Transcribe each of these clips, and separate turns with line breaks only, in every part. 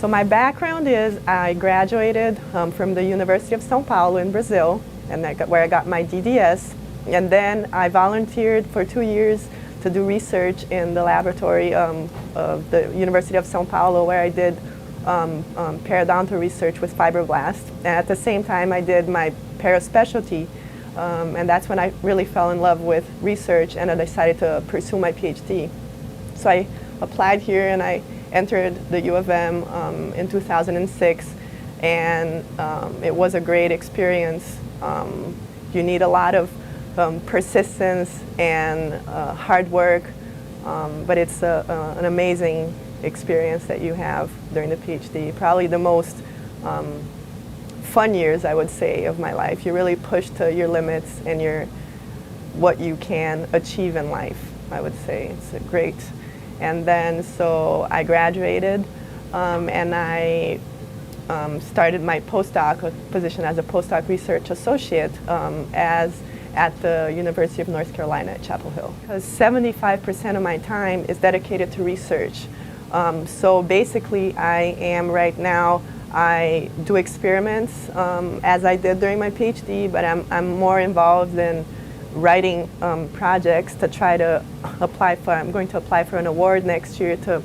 So my background is I graduated from the University of São Paulo in Brazil, and where I got my DDS. And then I volunteered for 2 years to do research in the laboratory of the University of São Paulo, where I did periodontal research with fibroblasts. And at the same time, I did my paraspecialty, and that's when I really fell in love with research, and I decided to pursue my PhD. So I applied here, and I entered the U of M in 2006, and it was a great experience. You need a lot of persistence and hard work, but it's an amazing experience that you have during the PhD. Probably the most fun years, I would say, of my life. You really push to your limits and what you can achieve in life, I would say. It's great. And then so I graduated and I started my postdoc position as a postdoc research associate at the University of North Carolina at Chapel Hill. Because 75% of my time is dedicated to research. So basically I am right now, I do experiments as I did during my PhD, but I'm more involved in writing projects to try to apply for, I'm going to apply for an award next year to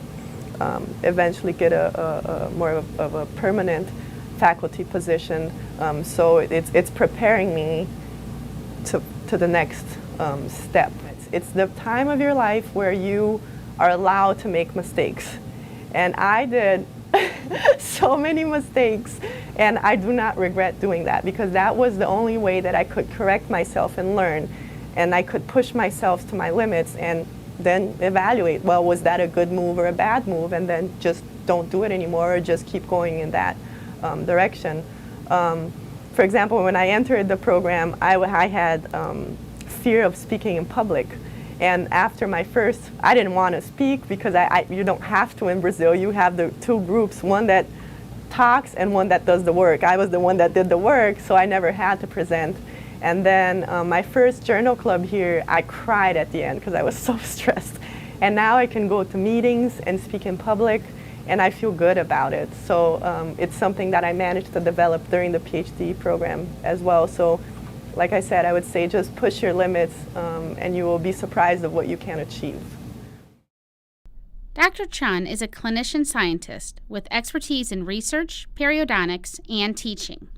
eventually get a more of a permanent faculty position. So it's preparing me to the next step. It's the time of your life where you are allowed to make mistakes. And I did so many mistakes, and I do not regret doing that, because that was the only way that I could correct myself and learn, and I could push myself to my limits and then evaluate, well, was that a good move or a bad move, and then just don't do it anymore or just keep going in that direction. For example, when I entered the program, I had fear of speaking in public. And after my first, I didn't want to speak because you don't have to in Brazil. You have the two groups, one that talks and one that does the work. I was the one that did the work, so I never had to present. And then my first journal club here, I cried at the end because I was so stressed. And now I can go to meetings and speak in public, and I feel good about it. So it's something that I managed to develop during the PhD program as well. So like I said, I would say just push your limits and you will be surprised of what you can achieve.
Dr. Chun is a clinician scientist with expertise in research, periodontics, and teaching.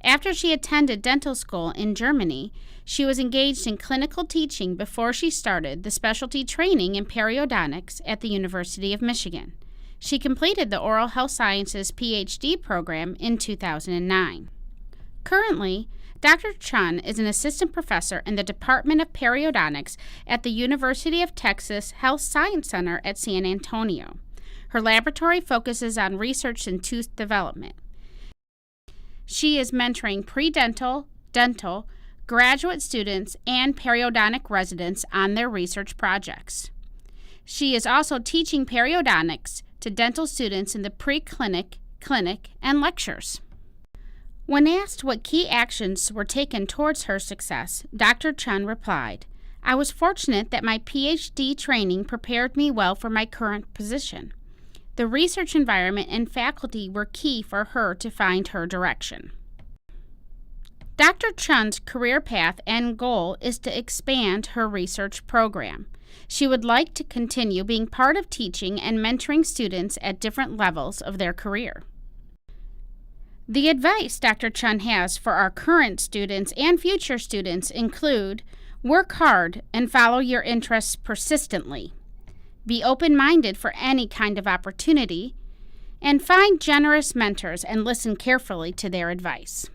After she attended dental school in Germany, she was engaged in clinical teaching before she started the specialty training in periodontics at the University of Michigan. She completed the Oral Health Sciences PhD program in 2009. Currently, Dr. Chun is an assistant professor in the Department of Periodontics at the University of Texas Health Science Center at San Antonio. Her laboratory focuses on research in tooth development. She is mentoring pre-dental, dental, graduate students, and periodontic residents on their research projects. She is also teaching periodontics to dental students in the pre-clinic, clinic, and lectures. When asked what key actions were taken towards her success, Dr. Chun replied, "I was fortunate that my PhD training prepared me well for my current position. The research environment and faculty were key for her to find her direction." Dr. Chun's career path and goal is to expand her research program. She would like to continue being part of teaching and mentoring students at different levels of their career. The advice Dr. Chun has for our current students and future students include: work hard and follow your interests persistently, be open-minded for any kind of opportunity, and find generous mentors and listen carefully to their advice.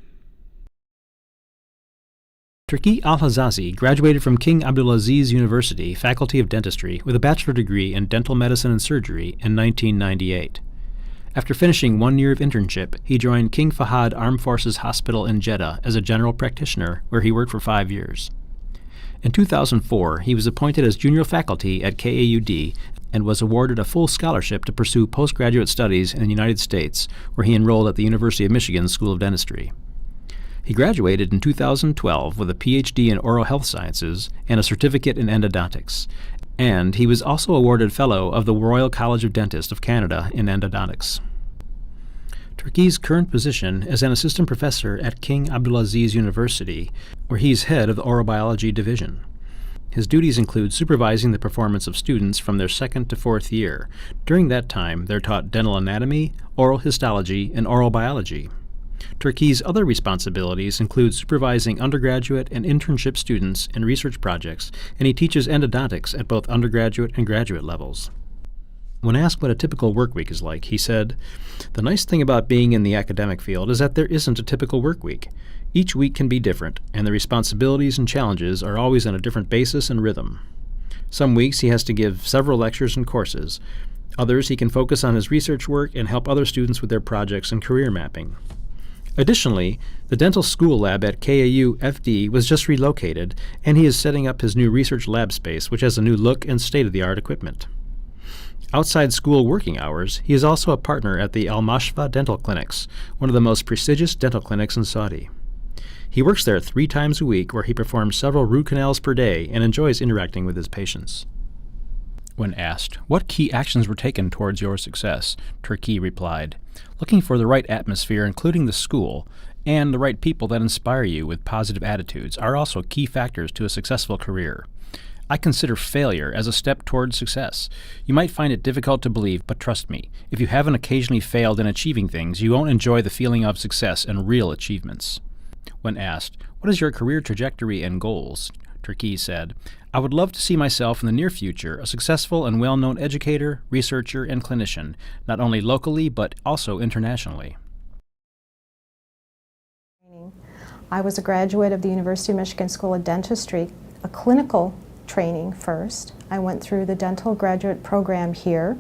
Turki Al-Hazazi graduated from King Abdulaziz University Faculty of Dentistry with a bachelor degree in dental medicine and surgery in 1998. After finishing 1 year of internship, he joined King Fahad Armed Forces Hospital in Jeddah as a general practitioner, where he worked for 5 years. In 2004, he was appointed as junior faculty at KAUD and was awarded a full scholarship to pursue postgraduate studies in the United States, where he enrolled at the University of Michigan School of Dentistry. He graduated in 2012 with a PhD in oral health sciences and a certificate in endodontics, and he was also awarded Fellow of the Royal College of Dentists of Canada in endodontics. Turkey's current position is an assistant professor at King Abdulaziz University, where he's head of the oral biology division. His duties include supervising the performance of students from their second to fourth year. During that time, they're taught dental anatomy, oral histology, and oral biology. Turkey's other responsibilities include supervising undergraduate and internship students in research projects, and he teaches endodontics at both undergraduate and graduate levels. When asked what a typical work week is like, he said, "The nice thing about being in the academic field is that there isn't a typical work week. Each week can be different, and the responsibilities and challenges are always on a different basis and rhythm. Some weeks he has to give several lectures and courses. Others he can focus on his research work and help other students with their projects and career mapping." Additionally, the dental school lab at KAU FD was just relocated, and he is setting up his new research lab space, which has a new look and state-of-the-art equipment. Outside school working hours, he is also a partner at the Al Mashfa Dental Clinics, one of the most prestigious dental clinics in Saudi. He works there 3 times a week, where he performs several root canals per day and enjoys interacting with his patients. When asked what key actions were taken towards your success, Turkey replied, "Looking for the right atmosphere, including the school, and the right people that inspire you with positive attitudes are also key factors to a successful career. I consider failure as a step towards success. You might find it difficult to believe, but trust me, if you haven't occasionally failed in achieving things, you won't enjoy the feeling of success and real achievements." When asked, "What is your career trajectory and goals?" Turkey said, "I would love to see myself in the near future a successful and well-known educator, researcher, and clinician, not only locally but also internationally."
I was a graduate of the University of Michigan School of Dentistry, a clinical training first. I went through the dental graduate program here.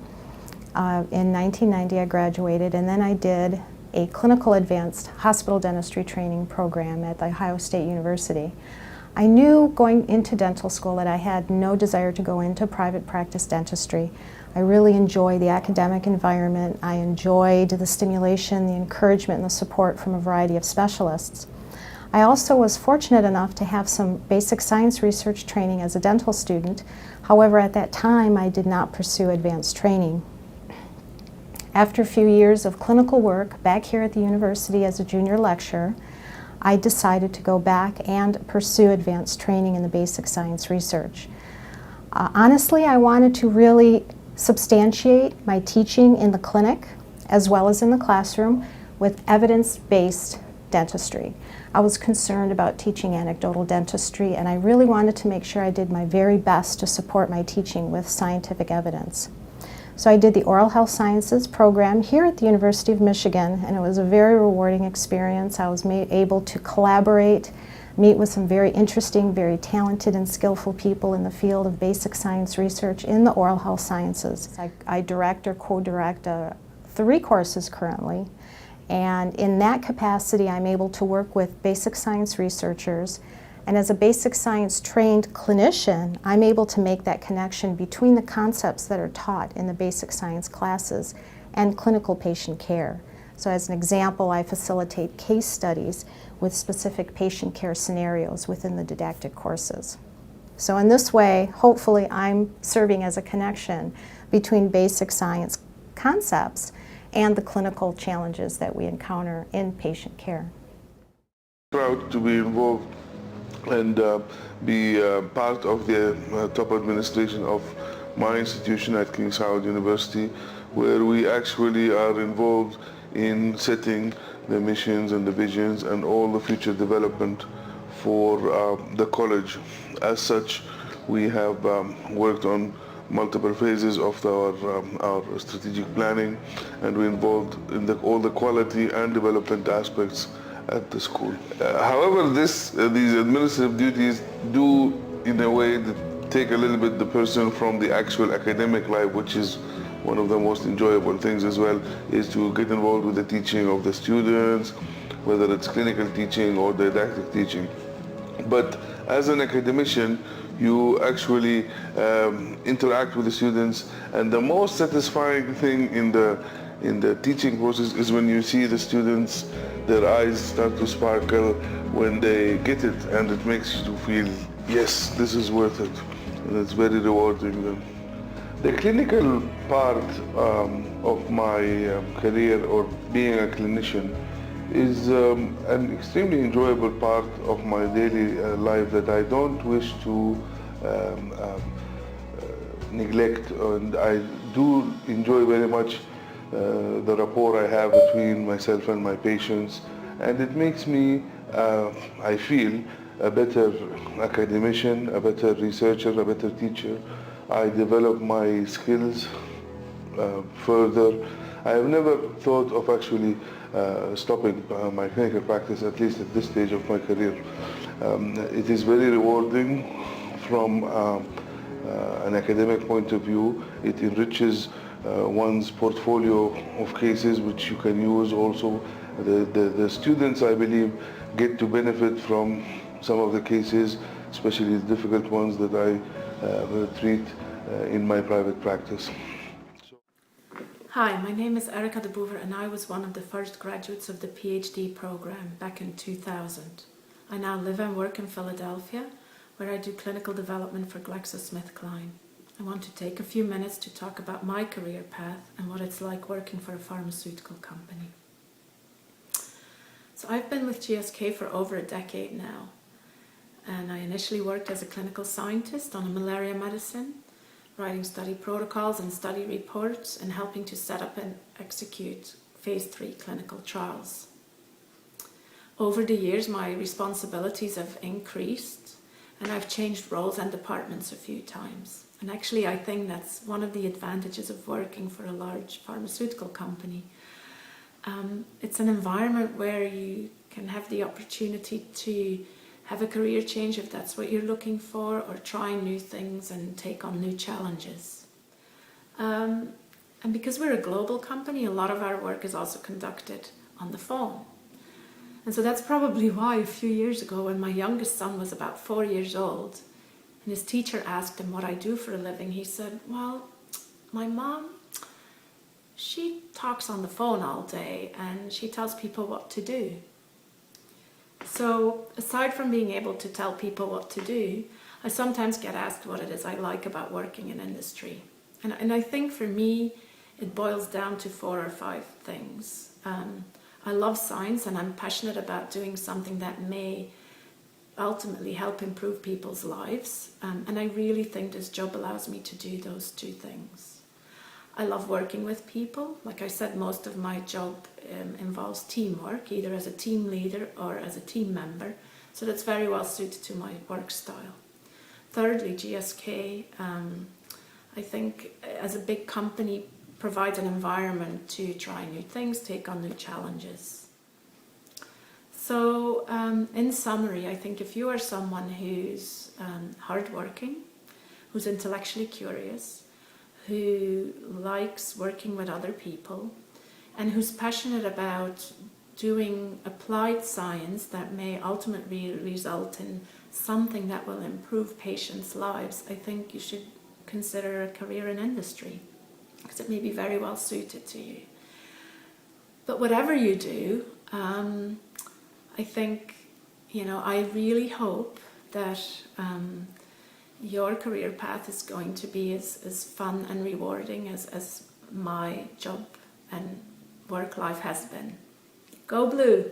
In 1990 I graduated, and then I did a clinical advanced hospital dentistry training program at The Ohio State University. I knew going into dental school that I had no desire to go into private practice dentistry. I really enjoyed the academic environment. I enjoyed the stimulation, the encouragement, and the support from a variety of specialists. I also was fortunate enough to have some basic science research training as a dental student. However, at that time, I did not pursue advanced training. After a few years of clinical work back here at the university as a junior lecturer, I decided to go back and pursue advanced training in the basic science research. Honestly, I wanted to really substantiate my teaching in the clinic as well as in the classroom with evidence-based dentistry. I was concerned about teaching anecdotal dentistry, and I really wanted to make sure I did my very best to support my teaching with scientific evidence. So I did the Oral Health Sciences program here at the University of Michigan, and it was a very rewarding experience. I was able to collaborate, meet with some very interesting, very talented and skillful people in the field of basic science research in the oral health sciences. I direct or co-direct 3 courses currently, and in that capacity I'm able to work with basic science researchers. And as a basic science trained clinician, I'm able to make that connection between the concepts that are taught in the basic science classes and clinical patient care. So as an example, I facilitate case studies with specific patient care scenarios within the didactic courses. So in this way, hopefully I'm serving as a connection between basic science concepts and the clinical challenges that we encounter in patient care.
Proud to be involved and be part of the top administration of my institution at King Saud University, where we actually are involved in setting the missions and the visions and all the future development for the college. As such, we have worked on multiple phases of our strategic planning, and we're involved in all the quality and development aspects at the school. However, these administrative duties do, in a way, take a little bit the person from the actual academic life, which is one of the most enjoyable things as well, is to get involved with the teaching of the students, whether it's clinical teaching or didactic teaching. But as an academician, you actually interact with the students, and the most satisfying thing in the teaching process is when you see the students, their eyes start to sparkle when they get it, and it makes you feel, yes, this is worth it, and it's very rewarding. The clinical part of my career, or being a clinician, is an extremely enjoyable part of my daily life that I don't wish to neglect, and I do enjoy very much the rapport I have between myself and my patients, and it makes me, I feel, a better academician, a better researcher, a better teacher. I develop my skills further. I have never thought of actually stopping my clinical practice, at least at this stage of my career. It is very rewarding from an academic point of view. It enriches one's portfolio of cases which you can use also. The students, I believe, get to benefit from some of the cases, especially the difficult ones that I treat in my private practice.
Hi, my name is Erica de Boever and I was one of the first graduates of the PhD program back in 2000. I now live and work in Philadelphia, where I do clinical development for GlaxoSmithKline. I want to take a few minutes to talk about my career path and what it's like working for a pharmaceutical company. So I've been with GSK for over a decade now, and I initially worked as a clinical scientist on a malaria medicine, writing study protocols and study reports and helping to set up and execute phase 3 clinical trials. Over the years, my responsibilities have increased and I've changed roles and departments a few times. And actually, I think that's one of the advantages of working for a large pharmaceutical company. It's an environment where you can have the opportunity to have a career change if that's what you're looking for, or try new things and take on new challenges. And because we're a global company, a lot of our work is also conducted on the phone. And so that's probably why a few years ago, when my youngest son was about 4 years old, and his teacher asked him what I do for a living, he said, well, my mom, she talks on the phone all day and she tells people what to do. So aside from being able to tell people what to do, I sometimes get asked what it is I like about working in industry. And I think for me, it boils down to 4 or 5 things. I love science and I'm passionate about doing something that may ultimately help improve people's lives. And I really think this job allows me to do those 2 things. I love working with people. Like I said, most of my job involves teamwork, either as a team leader or as a team member. So that's very well suited to my work style. Thirdly, GSK, I think as a big company, provides an environment to try new things, take on new challenges. So in summary, I think if you are someone who's hardworking, who's intellectually curious, who likes working with other people, and who's passionate about doing applied science that may ultimately result in something that will improve patients' lives, I think you should consider a career in industry, because it may be very well suited to you. But whatever you do, I think, I really hope that your career path is going to be as fun and rewarding as my job and work life has been. Go Blue!